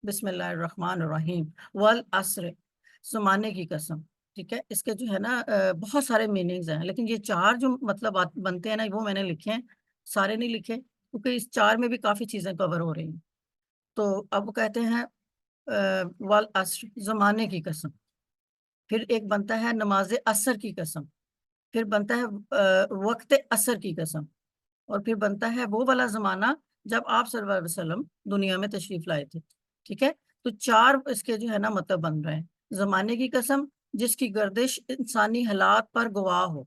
بسم اللہ الرحمن الرحیم والعصر، زمانے کی قسم. ٹھیک ہے، اس کے جو ہے نا بہت سارے میننگز ہیں، لیکن یہ چار جو مطلب بنتے ہیں نا وہ میں نے لکھے ہیں، سارے نہیں لکھے کیونکہ اس چار میں بھی کافی چیزیں کور ہو رہی ہیں. تو اب وہ کہتے ہیں والعصر، زمانے کی قسم. پھر ایک بنتا ہے نماز عصر کی قسم. پھر بنتا ہے وقت عصر کی قسم. اور پھر بنتا ہے وہ والا زمانہ جب آپ صلی اللہ علیہ وسلم دنیا میں تشریف لائے تھے. ٹھیک ہے، تو چار اس کے جو ہے نا مطلب بن رہے ہیں. زمانے کی قسم جس کی گردش انسانی حالات پر گواہ ہو،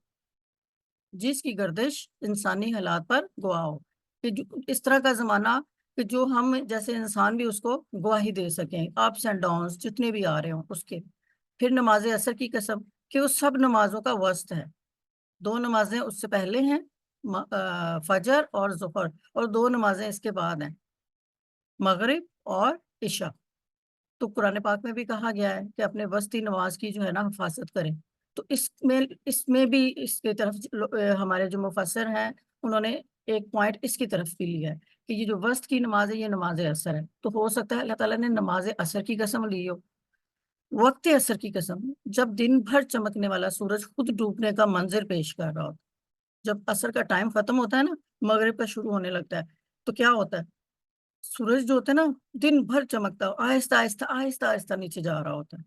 جس کی گردش انسانی حالات پر گواہ ہو، کہ اس طرح کا زمانہ کہ جو ہم جیسے انسان بھی اس کو گواہی دے سکیں، اپس اینڈ ڈاؤنس جتنے بھی آ رہے ہوں اس کے. پھر نماز عصر کی قسم کہ وہ سب نمازوں کا وسط ہے. دو نمازیں اس سے پہلے ہیں، فجر اور ظہر، اور دو نمازیں اس کے بعد ہیں، مغرب اور عشاء. تو قرآن پاک میں بھی کہا گیا ہے کہ اپنے وسطی نماز کی جو ہے نا حفاظت کریں. تو اس میں بھی اس کی طرف ہمارے جو مفسر ہیں انہوں نے ایک پوائنٹ اس کی طرف بھی لیا ہے کہ یہ جو وسط کی نماز ہے یہ نماز عصر ہے. تو ہو سکتا ہے اللہ تعالیٰ نے نماز عصر کی قسم لی ہو. وقت عصر کی قسم جب دن بھر چمکنے والا سورج خود ڈوبنے کا منظر پیش کر رہا ہوتا. جب عصر کا ٹائم ختم ہوتا ہے نا، مغرب کا شروع ہونے لگتا ہے، تو کیا ہوتا ہے، سورج جو ہوتا ہے نا دن بھر چمکتا ہے، آہستہ آہستہ آہستہ آہستہ نیچے جا رہا ہوتا ہے.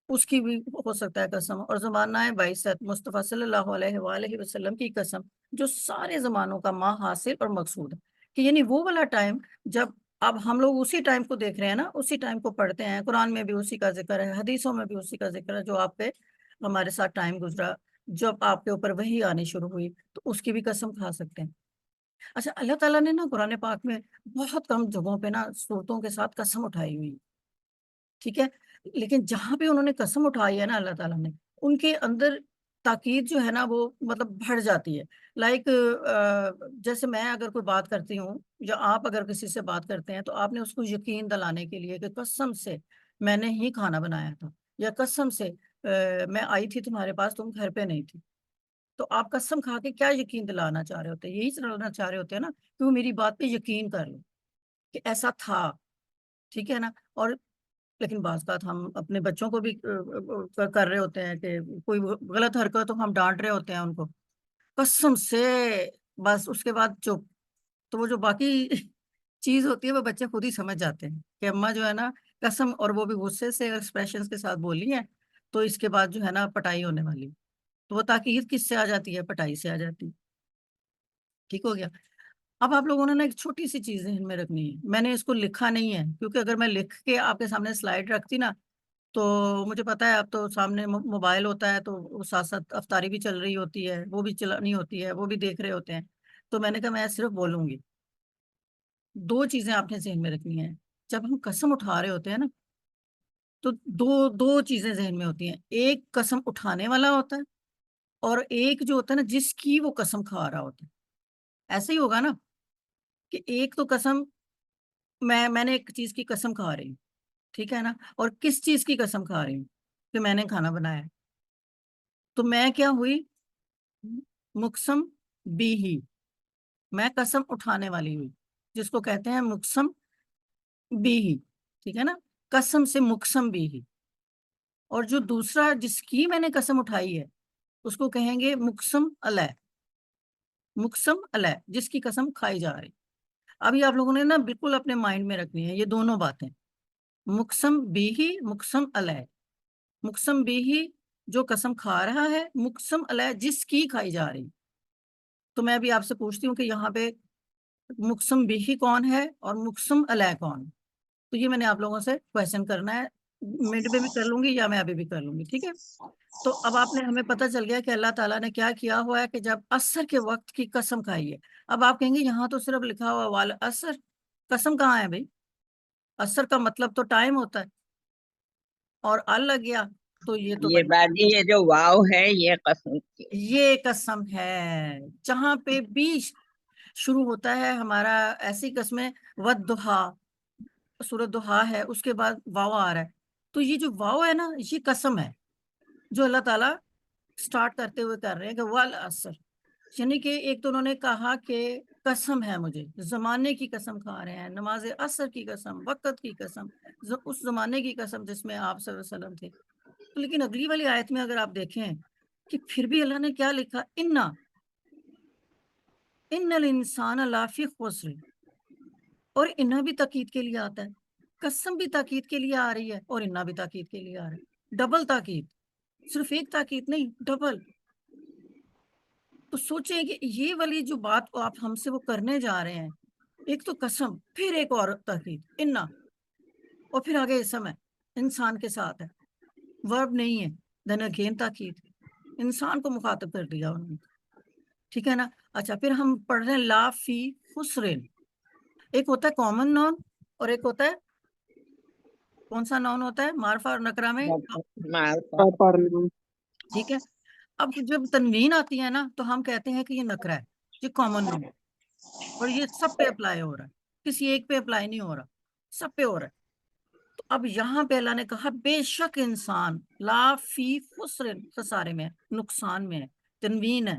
اس کی بھی ہو سکتا ہے قسم. اور زمانہ بعثت مصطفیٰ صلی اللہ علیہ وآلہ وسلم کی قسم جو سارے زمانوں کا ماں حاصل اور مقصود ہے. کہ یعنی وہ والا ٹائم جب اب ہم لوگ اسی ٹائم کو دیکھ رہے ہیں نا، اسی ٹائم کو پڑھتے ہیں، قرآن میں بھی اسی کا ذکر ہے، حدیثوں میں بھی اسی کا ذکر ہے، جو آپ پہ ہمارے ساتھ ٹائم گزرا، جب آپ کے اوپر وحی آنی شروع ہوئی، تو اس کی بھی قسم کھا سکتے ہیں. اچھا، اللہ تعالیٰ نے نا قرآن پاک میں بہت کم جگہوں پہ نا صورتوں کے ساتھ قسم اٹھائی ہوئی. ٹھیک ہے، لیکن جہاں پہ انہوں نے قسم اٹھائی ہے نا اللہ تعالیٰ نے، ان کے اندر تاکید جو ہے نا وہ مطلب بڑھ جاتی ہے. لائک جیسے میں اگر کوئی بات کرتی ہوں یا آپ اگر کسی سے بات کرتے ہیں، تو آپ نے اس کو یقین دلانے کے لیے کہ قسم سے میں نے ہی کھانا بنایا تھا، یا قسم سے میں آئی تھی تمہارے پاس، تم گھر پہ نہیں تھی. تو آپ قسم کھا کے کیا یقین دلانا چاہ رہے ہوتے ہیں؟ یہی دلانا چاہ رہے ہوتے ہیں نا کہ وہ میری بات پہ یقین کر لو کہ ایسا تھا. ٹھیک ہے نا. اور لیکن بعض بات ہم اپنے بچوں کو بھی کر رہے ہوتے ہیں کہ کوئی غلط حرکت ہو، ہم ڈانٹ رہے ہوتے ہیں ان کو قسم سے، بس اس کے بعد چپ. تو وہ جو باقی چیز ہوتی ہے وہ بچے خود ہی سمجھ جاتے ہیں کہ اماں جو ہے نا قسم، اور وہ بھی غصے سے ایکسپریشنز کے ساتھ بولی ہیں، تو اس کے بعد جو ہے نا پٹائی ہونے والی. تو وہ تاکید کس سے آ جاتی ہے؟ پٹائی سے آ جاتی ہے. ٹھیک ہو گیا. اب آپ لوگوں نے نا ایک چھوٹی سی چیز ذہن میں رکھنی ہے. میں نے اس کو لکھا نہیں ہے کیونکہ اگر میں لکھ کے آپ کے سامنے سلائیڈ رکھتی نا، تو مجھے پتا ہے اب تو سامنے موبائل ہوتا ہے، تو ساتھ ساتھ افطاری بھی چل رہی ہوتی ہے، وہ بھی چلانی ہوتی ہے، وہ بھی دیکھ رہے ہوتے ہیں. تو میں نے کہا میں صرف بولوں گی. دو چیزیں آپ نے ذہن میں رکھنی ہیں. جب ہم قسم اٹھا رہے ہوتے ہیں نا، تو دو دو چیزیں ذہن میں ہوتی ہیں. ایک قسم اٹھانے والا ہوتا ہے، اور ایک جو ہوتا ہے نا جس کی وہ قسم کھا رہا ہوتا ہے. ایسے ہی ہوگا نا کہ ایک تو قسم میں نے ایک چیز کی قسم کھا رہی ہوں، ٹھیک ہے نا، اور کس چیز کی قسم کھا رہی ہوں؟ کہ میں نے کھانا بنایا. تو میں کیا ہوئی؟ مقسم بھی ہی، میں قسم اٹھانے والی ہوئی، جس کو کہتے ہیں مقسم بھی ہی. ٹھیک ہے نا، قسم سے مقسم بھی ہی. اور جو دوسرا جس کی میں نے قسم اٹھائی ہے اس کو کہیں گے مقسم علیہ. مقسم علیہ جس کی قسم کھائی جا رہی. ابھی آپ لوگوں نے نا بالکل اپنے مائنڈ میں رکھنی ہے یہ دونوں باتیں، مقسم بھی ہی، مقسم علیہ. مقسم بھی ہی جو قسم کھا رہا ہے، مقسم علیہ جس کی کھائی جا رہی. تو میں ابھی آپ سے پوچھتی ہوں کہ یہاں پہ مقسم بھی ہی کون ہے اور مقسم علیہ کون؟ تو یہ میں نے آپ لوگوں سے کویشچن کرنا ہے. منٹ میں بھی کر لوں گی یا میں ابھی بھی کر لوں گی. ٹھیک ہے. تو اب آپ نے ہمیں پتہ چل گیا کہ اللہ تعالیٰ نے کیا کیا ہوا ہے کہ جب عصر کے وقت کی قسم کھائی ہے. اب آپ کہیں گے یہاں تو صرف لکھا ہوا والعصر، قسم کہاں ہے بھائی؟ عصر کا مطلب تو ٹائم ہوتا ہے، اور ال لگ گیا تو یہ تو یہ بڑی باجی یہ جو واو ہے یہ قسم کی. یہ قسم ہے. جہاں پہ بھی شروع ہوتا ہے ہمارا ایسی قسمیں، والضحیٰ، سورۃ دحا ہے، اس کے بعد واو آ رہا ہے، تو یہ جو واو ہے نا یہ قسم ہے جو اللہ تعالیٰ سٹارٹ کرتے ہوئے کر رہے ہیں کہ والعصر. یعنی کہ ایک تو انہوں نے کہا کہ قسم ہے مجھے، زمانے کی قسم کھا رہے ہیں، نماز عصر کی قسم، وقت کی قسم، اس زمانے کی قسم جس میں آپ صلی اللہ علیہ وسلم تھے۔ لیکن اگلی والی آیت میں اگر آپ دیکھیں کہ پھر بھی اللہ نے کیا لکھا، ان الانسان لافی خسر، اور انا بھی تاکید کے لیے آتا ہے، قسم بھی تاکید کے لیے آ رہی ہے اور انا بھی تاکید کے لیے آ رہا ہے، ڈبل تاکید، صرف ایک تاکید نہیں، ڈبل۔ تو سوچیں کہ یہ والی جو بات کو آپ ہم سے وہ کرنے جا رہے ہیں، ایک تو قسم، پھر ایک اور تاکید انا، اور پھر آگے اسم ہے، انسان کے ساتھ ہے، ورب نہیں ہے، دین اگین تاکید، انسان کو مخاطب کر دیا انہوں نے، ٹھیک ہے نا۔ اچھا، پھر ہم پڑھ رہے ہیں لا فی خسرن، ایک ہوتا ہے کامن نون اور ایک ہوتا ہے کون سا نون ہوتا ہے معرفہ اور نکرہ میں، معرفہ ٹھیک ہے۔ اب جب تنوین آتی ہے نا تو ہم کہتے ہیں کہ یہ نکرہ ہے، یہ کامن نون، اور یہ سب پہ اپلائی ہو رہا ہے، کسی ایک پہ اپلائی نہیں ہو رہا، سب پہ ہو رہا ہے۔ تو اب یہاں پہ اللہ نے کہا بے شک انسان لا فی خسر، خسارے میں ہے، نقصان میں ہے، تنوین ہے،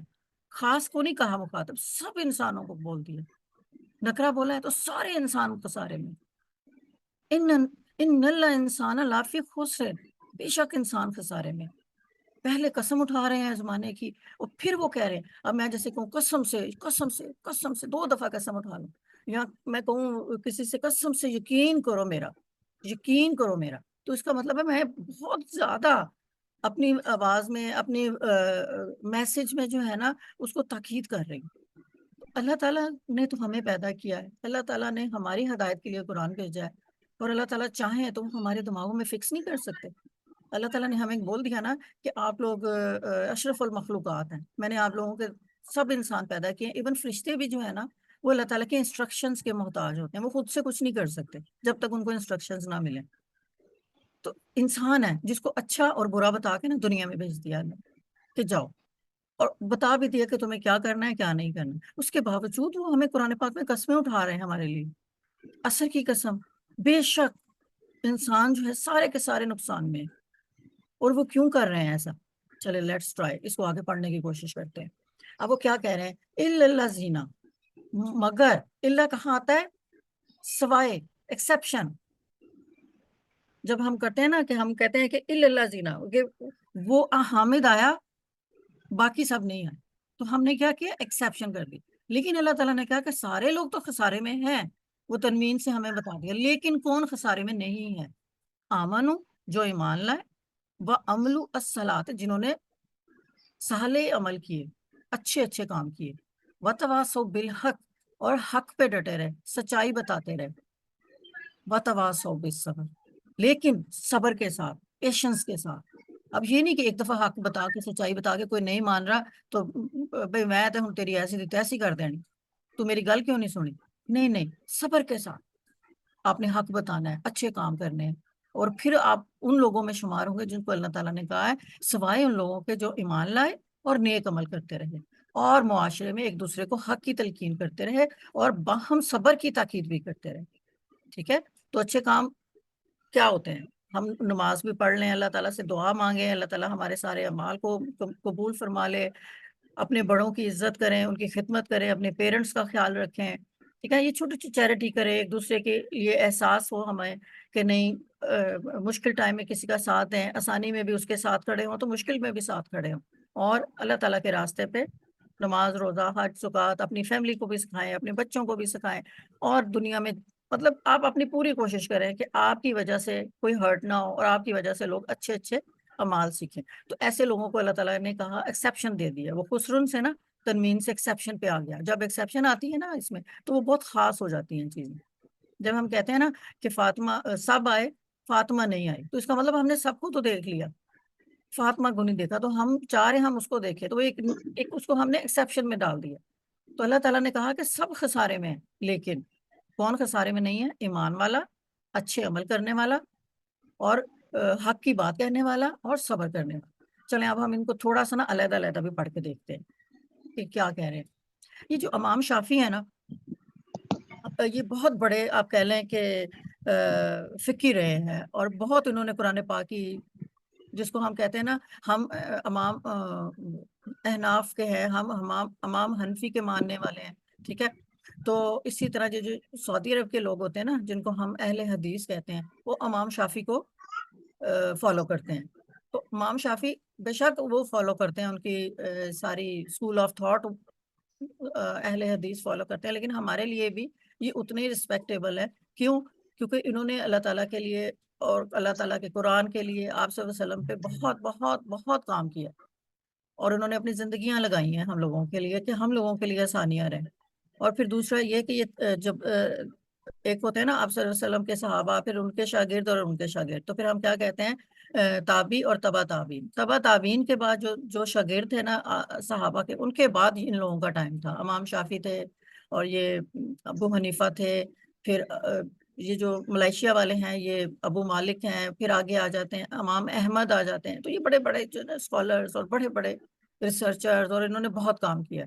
خاص کو نہیں کہا مخاطب، سب انسانوں کو بول دیا، نکرہ بولا ہے تو سارے انسان خسارے میں، ان اللہ انسان لا فی خسر، بے شک انسان خسارے میں۔ پہلے قسم اٹھا رہے ہیں زمانے کی، اور پھر وہ کہہ رہے ہیں، اب میں جیسے کہوں قسم سے قسم سے قسم سے 2 دفعہ قسم اٹھا لوں، یا میں کہوں کسی سے قسم سے یقین کرو میرا، یقین کرو میرا، تو اس کا مطلب ہے میں بہت زیادہ اپنی آواز میں، اپنی میسج میں جو ہے نا اس کو تاکید کر رہی ہوں۔ اللہ تعالیٰ نے تو ہمیں پیدا کیا ہے، اللہ تعالیٰ نے ہماری ہدایت کے لیے قرآن بھیجا ہے، اور اللہ تعالیٰ چاہیں تو ہمارے دماغوں میں فکس نہیں کر سکتے۔ اللہ تعالیٰ نے ہمیں بول دیا نا کہ آپ لوگ اشرف المخلوقات ہیں، میں نے آپ لوگوں کے سب انسان پیدا کیے، ایون فرشتے بھی جو ہے نا وہ اللہ تعالیٰ کے انسٹرکشنز کے محتاج ہوتے ہیں، وہ خود سے کچھ نہیں کر سکتے جب تک ان کو انسٹرکشنز نہ ملیں۔ تو انسان ہے جس کو اچھا اور برا بتا کے نا دنیا میں بھیج دیا اللہ کہ جاؤ، اور بتا بھی دیا کہ تمہیں کیا کرنا ہے کیا نہیں کرنا، اس کے باوجود وہ ہمیں قرآن پاک میں قسمیں اٹھا رہے ہیں ہمارے لیے، عصر کی قسم، بے شک انسان جو ہے سارے کے سارے نقصان میں ہے۔ اور وہ کیوں کر رہے ہیں ایسا؟ چلے لیٹس ٹرائی، اس کو آگے پڑھنے کی کوشش کرتے ہیں۔ اب وہ کیا کہہ رہے ہیں، الا الذین، مگر، اللہ کہاں آتا ہے، سوائے، ایکسیپشن، جب ہم کرتے ہیں نا کہ ہم کہتے ہیں کہ الا الذین، کہ وہ حامد آیا باقی سب نہیں آئے، تو ہم نے کیا کیا، ایکسیپشن کر دی، لیکن اللہ تعالیٰ نے کہا کہ سارے لوگ تو خسارے میں ہیں، وہ تنوین سے ہمیں بتا دیا، لیکن کون خسارے میں نہیں ہے، آمنو، جو ایمان لائے، وعملوا الصلاۃ، جنہوں نے صالح عمل کیے، اچھے اچھے کام کیے، وتواصوا بالحق، اور حق پہ ڈٹے رہے، سچائی بتاتے رہے، وتواصوا بالصبر، لیکن صبر کے ساتھ، پیشنس کے ساتھ۔ اب یہ نہیں کہ ایک دفعہ حق بتا کے، سچائی بتا کے کوئی نہیں مان رہا تو بھئی میں تو ہوں تیری ایسی دی ایسی کر دینی، تو میری گل کیوں نہیں سنی، نہیں نہیں، صبر کے ساتھ آپ نے حق بتانا ہے، اچھے کام کرنے ہیں، اور پھر آپ ان لوگوں میں شمار ہوں گے جن کو اللہ تعالیٰ نے کہا ہے سوائے ان لوگوں کے جو ایمان لائے اور نیک عمل کرتے رہے، اور معاشرے میں ایک دوسرے کو حق کی تلقین کرتے رہے، اور باہم صبر کی تاکید بھی کرتے رہے، ٹھیک ہے۔ تو اچھے کام کیا ہوتے ہیں، ہم نماز بھی پڑھ لیں، اللہ تعالیٰ سے دعا مانگیں، اللہ تعالیٰ ہمارے سارے اعمال کو قبول فرما لے، اپنے بڑوں کی عزت کریں، ان کی خدمت کریں، اپنے پیرنٹس کا خیال رکھیں، ٹھیک ہے، یہ چھوٹی چھوٹی چیریٹی کریں، ایک دوسرے کے لیے احساس ہو ہمیں کہ نہیں مشکل ٹائم میں کسی کا ساتھ دیں، آسانی میں بھی اس کے ساتھ کھڑے ہوں تو مشکل میں بھی ساتھ کھڑے ہوں، اور اللہ تعالیٰ کے راستے پہ نماز، روزہ، حج، زکوٰۃ اپنی فیملی کو بھی سکھائیں، اپنے بچوں کو بھی سکھائیں، اور دنیا میں مطلب آپ اپنی پوری کوشش کریں کہ آپ کی وجہ سے کوئی ہرٹ نہ ہو، اور آپ کی وجہ سے لوگ اچھے اچھے اعمال سیکھیں۔ تو ایسے لوگوں کو اللہ تعالیٰ نے کہا ایکسیپشن دے دیا، وہ خسرن سے نا تنوین سے ایکسیپشن پہ آ گیا، جب ایکسیپشن آتی ہے نا اس میں تو وہ بہت خاص ہو جاتی ہیں چیزیں۔ جب ہم کہتے ہیں نا کہ فاطمہ سب آئے فاطمہ نہیں آئی، تو اس کا مطلب ہم نے سب کو تو دیکھ لیا، فاطمہ کو نہیں دیکھا، تو ہم چاہ رہے ہم اس کو دیکھیں، تو ایک اس کو ہم نے ایکسیپشن میں ڈال دیا۔ تو اللہ تعالیٰ نے کہا کہ سب خسارے میں ہیں، لیکن کون خسارے میں نہیں ہے، ایمان والا، اچھے عمل کرنے والا، اور حق کی بات کہنے والا، اور صبر کرنے والا۔ چلیں اب ہم ان کو تھوڑا سا نا علیحدہ علیحدہ بھی پڑھ کے دیکھتے ہیں کہ کیا کہہ رہے ہیں۔ یہ جو امام شافی ہیں نا، یہ بہت بڑے آپ کہہ لیں کہ فقی رہے ہیں، اور بہت انہوں نے قرآن پاک کی، جس کو ہم کہتے ہیں نا، ہم امام احناف کے ہیں، ہم امام حنفی کے ماننے والے ہیں، ٹھیک ہے۔ تو اسی طرح جو سعودی عرب کے لوگ ہوتے ہیں نا، جن کو ہم اہل حدیث کہتے ہیں، وہ امام شافعی کو فالو کرتے ہیں. تو امام شافعی بے شک وہ فالو کرتے ہیں، ان کی ساری اسکول آف تھاٹ اہل حدیث فالو کرتے ہیں، لیکن ہمارے لیے بھی یہ اتنے ہی رسپیکٹیبل ہے. کیوں؟ کیونکہ انہوں نے اللہ تعالیٰ کے لیے اور اللہ تعالیٰ کے قرآن کے لیے آپ صلی اللہ علیہ وسلم پہ بہت بہت بہت کام کیا، اور انہوں نے اپنی زندگیاں لگائی ہیں ہم لوگوں کے لیے کہ ہم لوگوں کے لیے آسانیاں رہیں. اور پھر دوسرا یہ کہ یہ جب ایک ہوتے ہیں نا آپ صلی اللہ علیہ وسلم کے صحابہ، پھر ان کے شاگرد اور ان کے شاگرد، تو پھر ہم کیا کہتے ہیں تابعی اور تبع تابعین. تبع تابعین کے بعد جو شاگرد تھے نا صحابہ کے، ان کے بعد ان لوگوں کا ٹائم تھا. امام شافعی تھے، اور یہ ابو حنیفہ تھے، پھر یہ جو ملائیشیا والے ہیں یہ ابو مالک ہیں، پھر آگے آ جاتے ہیں امام احمد آ جاتے ہیں. تو یہ بڑے بڑے جو نا اسکالرس اور بڑے بڑے ریسرچرز، اور انہوں نے بہت کام کیا.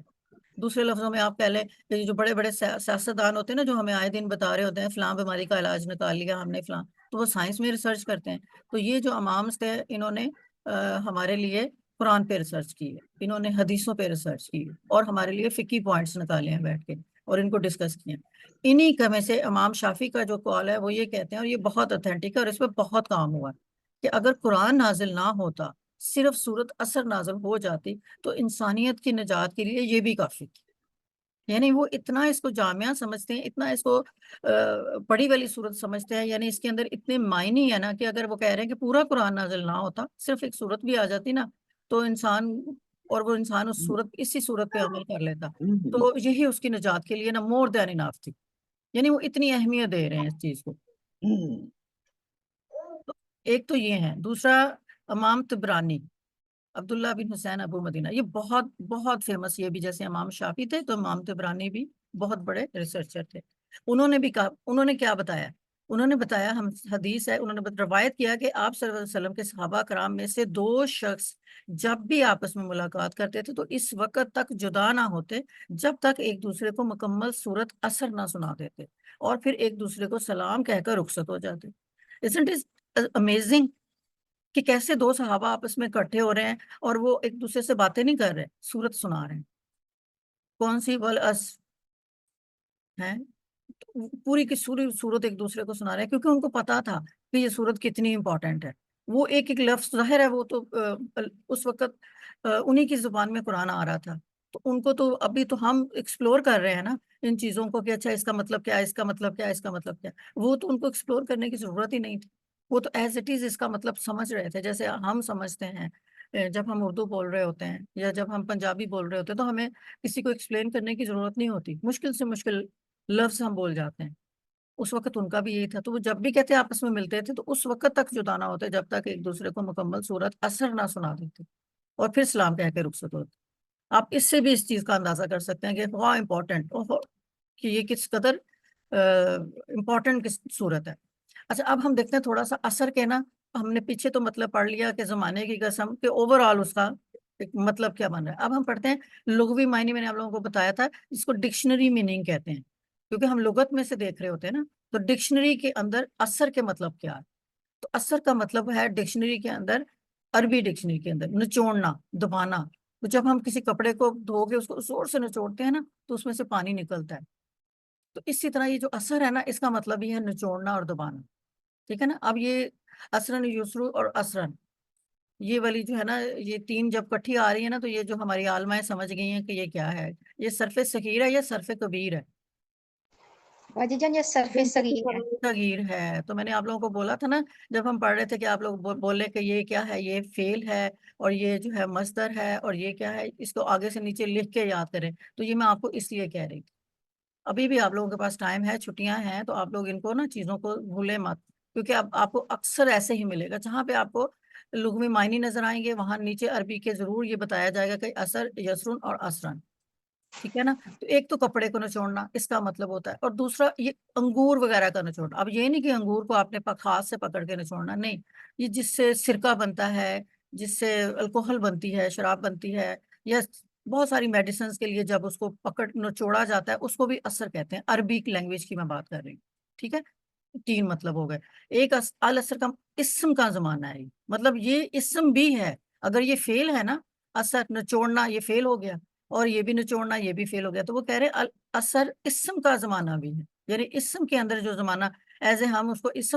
دوسرے لفظوں میں آپ کہہ لیں کہ یہ جو بڑے بڑے سیاستدان ہوتے ہیں نا، جو ہمیں آئے دن بتا رہے ہوتے ہیں فلاں بیماری کا علاج نکال لیا ہم نے فلاں، تو وہ سائنس میں ریسرچ کرتے ہیں. تو یہ جو امامز تھے، انہوں نے ہمارے لیے قرآن پہ ریسرچ کی ہے، انہوں نے حدیثوں پہ ریسرچ کی ہے، اور ہمارے لیے فقہی پوائنٹس نکالے ہیں بیٹھ کے، اور ان کو ڈسکس کیے ہیں. انہی میں سے امام شافعی کا جو قول ہے وہ یہ کہتے ہیں، اور یہ بہت اتھینٹک ہے اور اس پہ بہت کام ہوا ہے، کہ اگر قرآن نازل نہ ہوتا، صرف سورت اثر نازل ہو جاتی، تو انسانیت کی نجات کے لیے یہ بھی کافی تھی. یعنی وہ اتنا اس کو جامعہ سمجھتے ہیں، اتنا اس کو بڑی والی صورت سمجھتے ہیں، یعنی اس کے اندر اتنے معنی ہے نا، کہ اگر وہ کہہ رہے ہیں کہ پورا قرآن نازل نہ ہوتا، صرف ایک صورت بھی آ جاتی نا، تو انسان، اور وہ انسان اس صورت اسی صورت پہ عمل کر لیتا، تو یہی اس کی نجات کے لیے نا مور دین انف تھی. یعنی وہ اتنی اہمیت دے رہے ہیں اس چیز کو. ایک تو یہ ہے. دوسرا امام طبرانی، عبداللہ بن حسین ابو مدینہ، یہ بہت بہت فیمس، یہ بھی جیسے امام شافعی تھے تو امام طبرانی بھی بہت بڑے ریسرچر تھے. انہوں نے بھی کہا، انہوں نے کیا بتایا؟ انہوں نے بتایا، ہم حدیث ہے، انہوں نے روایت کیا کہ آپ صلی اللہ علیہ وسلم کے صحابہ کرام میں سے 2 شخص جب بھی آپس میں ملاقات کرتے تھے تو اس وقت تک جدا نہ ہوتے جب تک ایک دوسرے کو مکمل صورت اثر نہ سنا دیتے، اور پھر ایک دوسرے کو سلام کہہ کر رخصت ہو جاتے. Isn't it amazing کہ کیسے 2 صحابہ آپس میں اکٹھے ہو رہے ہیں اور وہ ایک دوسرے سے باتیں نہیں کر رہے، سورت سنا رہے ہیں. کون سی؟ ہے پوری کی پوری سورت ایک دوسرے کو سنا رہے ہیں، کیونکہ ان کو پتا تھا کہ یہ سورت کتنی امپورٹنٹ ہے. وہ ایک ایک لفظ ظاہر ہے، وہ تو اس وقت انہی کی زبان میں قرآن آ رہا تھا، تو ان کو تو ابھی تو ہم ایکسپلور کر رہے ہیں نا ان چیزوں کو، کہ اچھا اس کا مطلب کیا ہے، اس کا مطلب کیا ہے، اس کا مطلب کیا ہے. وہ تو ان کو ایکسپلور کرنے کی ضرورت ہی نہیں تھی، وہ تو ایز اٹ از اس کا مطلب سمجھ رہے تھے، جیسے ہم سمجھتے ہیں جب ہم اردو بول رہے ہوتے ہیں یا جب ہم پنجابی بول رہے ہوتے ہیں، تو ہمیں کسی کو ایکسپلین کرنے کی ضرورت نہیں ہوتی، مشکل سے مشکل لفظ ہم بول جاتے ہیں. اس وقت ان کا بھی یہی تھا، تو وہ جب بھی کہتے آپس میں ملتے تھے تو اس وقت تک جدا نہ ہوتے جب تک ایک دوسرے کو مکمل صورت اثر نہ سنا دیتے، اور پھر سلام کہہ کے رخصت ہوتے. آپ اس سے بھی اس چیز کا اندازہ کر سکتے ہیں کہ ہاں امپورٹنٹ، کہ یہ کس قدر امپورٹنٹ صورت ہے. اچھا، اب ہم دیکھتے ہیں تھوڑا سا اثر کے نا، ہم نے پیچھے تو مطلب پڑھ لیا کہ زمانے کی قسم، کہ اوور آل اس کا ایک مطلب کیا بن رہا ہے. اب ہم پڑھتے ہیں لغوی معنی. میں نے آپ لوگوں کو بتایا تھا جس کو ڈکشنری میننگ کہتے ہیں، کیونکہ ہم لغت میں سے دیکھ رہے ہوتے ہیں نا، تو ڈکشنری کے اندر اثر کے مطلب کیا ہے. تو اثر کا مطلب ہے ڈکشنری کے اندر، عربی ڈکشنری کے اندر، نچوڑنا، دبانا. تو جب ہم کسی کپڑے کو دھو کے اس کو زور سے نچوڑتے ہیں نا، تو اس میں سے پانی نکلتا ہے. تو اسی طرح یہ جو اثر ہے نا، اس کا مطلب ہی ہے نچوڑنا اور دبانا. ٹھیک ہے نا. اب یہ اثرن یسرو اور اثرن، یہ والی جو ہے نا، یہ 3 جب کٹھی آ رہی ہے نا، تو یہ جو ہماری عالمائیں سمجھ گئی ہیں کہ یہ کیا ہے، یہ صرف صغیر ہے یا صرف کبیر ہے؟ باجی جان یہ صرف صغیر ہے. صغیر ہے. تو میں نے آپ لوگوں کو بولا تھا نا جب ہم پڑھ رہے تھے کہ آپ لوگ بولے کہ یہ کیا ہے، یہ فعل ہے اور یہ جو ہے مصدر ہے اور یہ کیا ہے، اس کو آگے سے نیچے لکھ کے یاد کریں. تو یہ میں آپ کو اس لیے کہہ رہی تھی. ابھی بھی آپ لوگوں کے پاس ٹائم ہے، چھٹیاں ہیں، تو آپ لوگ ان کو نا چیزوں کو بھولے مت، کیونکہ اب آپ کو اکثر ایسے ہی ملے گا جہاں پہ آپ کو لغوی معنی نظر آئیں گے، وہاں نیچے عربی کے ضرور یہ بتایا جائے گا کہ اثر، یسرن اور اسرن. ٹھیک ہے نا. تو ایک تو کپڑے کو نچوڑنا اس کا مطلب ہوتا ہے، اور دوسرا یہ انگور وغیرہ کا نچوڑنا. اب یہ نہیں کہ انگور کو آپ نے ہاتھ سے پکڑ کے نچوڑنا، نہیں، یہ جس سے سرکہ بنتا ہے، جس سے الکوہل بنتی ہے، شراب بنتی ہے، یا بہت ساری میڈیسنز کے لیے جب اس کو پکڑ نچوڑا جاتا ہے، اس کو بھی اثر کہتے ہیں. عربی لینگویج کی میں بات کر رہی ہوں. ٹھیک ہے. 3 مطلب ہو گئے. ایک اثر کا اسم کا زمانہ ہے، مطلب یہ اسم بھی ہے. اگر یہ فعل ہے نا، اثر نچوڑنا، یہ فعل ہو گیا، اور یہ بھی نچوڑنا یہ بھی فیل ہو گیا. تو وہ کہہ رہے اثر اسم کا زمانہ بھی ہے, یعنی اسم کے اندر جو زمانہ ایز اے ہم اس کو اسم